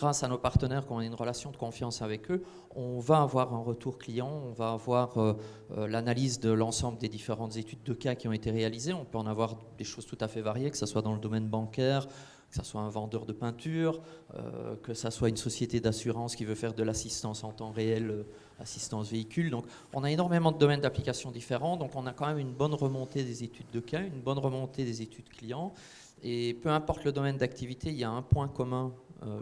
grâce à nos partenaires, qu'on a une relation de confiance avec eux, on va avoir un retour client, on va avoir l'analyse de l'ensemble des différentes études de cas qui ont été réalisées. On peut en avoir des choses tout à fait variées, que ce soit dans le domaine bancaire, que ce soit un vendeur de peinture, que ce soit une société d'assurance qui veut faire de l'assistance en temps réel, assistance véhicule. Donc on a énormément de domaines d'application différents, donc on a quand même une bonne remontée des études de cas, une bonne remontée des études clients. Et peu importe le domaine d'activité, il y a un point commun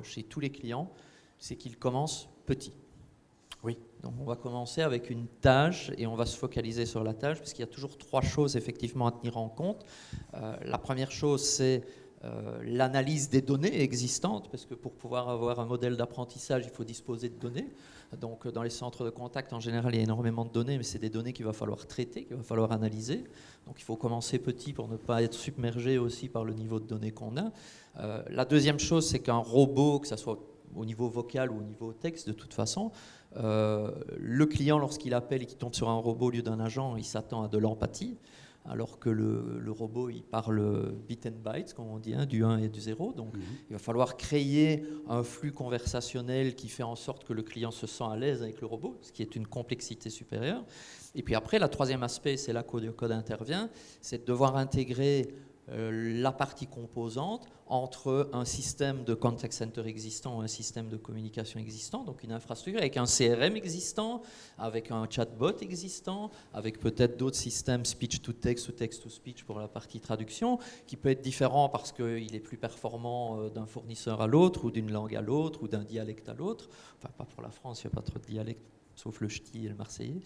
chez tous les clients, c'est qu'ils commencent petits. Oui. Donc on va commencer avec une tâche et on va se focaliser sur la tâche, puisqu'il y a toujours 3 choses effectivement à tenir en compte. La première chose, c'est l'analyse des données existantes, parce que pour pouvoir avoir un modèle d'apprentissage, il faut disposer de données. Donc dans les centres de contact, en général, il y a énormément de données, mais c'est des données qu'il va falloir traiter, qu'il va falloir analyser. Donc il faut commencer petit pour ne pas être submergé aussi par le niveau de données qu'on a. La deuxième chose, c'est qu'un robot, que ce soit au niveau vocal ou au niveau texte, de toute façon, le client, lorsqu'il appelle et qu'il tombe sur un robot au lieu d'un agent, il s'attend à de l'empathie. Alors que le robot, il parle bit and bytes, comme on dit, hein, du 1 et du 0. Donc, il va falloir créer un flux conversationnel qui fait en sorte que le client se sent à l'aise avec le robot, ce qui est une complexité supérieure. Et puis après, le troisième aspect, c'est là qu'Audio Code intervient, c'est de devoir intégrer la partie composante entre un système de contact center existant, un système de communication existant, donc une infrastructure avec un CRM existant, avec un chatbot existant, avec peut-être d'autres systèmes speech to text ou text to speech pour la partie traduction, qui peut être différent parce qu'il est plus performant d'un fournisseur à l'autre ou d'une langue à l'autre ou d'un dialecte à l'autre. Enfin, pas pour la France, il n'y a pas trop de dialectes, sauf le ch'ti et le marseillais.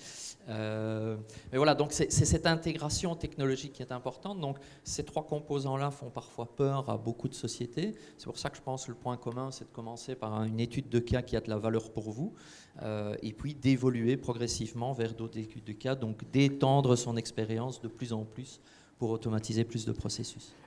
Mais voilà, donc c'est cette intégration technologique qui est importante. Donc ces 3 composants-là font parfois peur à beaucoup de sociétés. C'est pour ça que je pense que le point commun, c'est de commencer par une étude de cas qui a de la valeur pour vous, et puis d'évoluer progressivement vers d'autres études de cas, donc d'étendre son expérience de plus en plus pour automatiser plus de processus.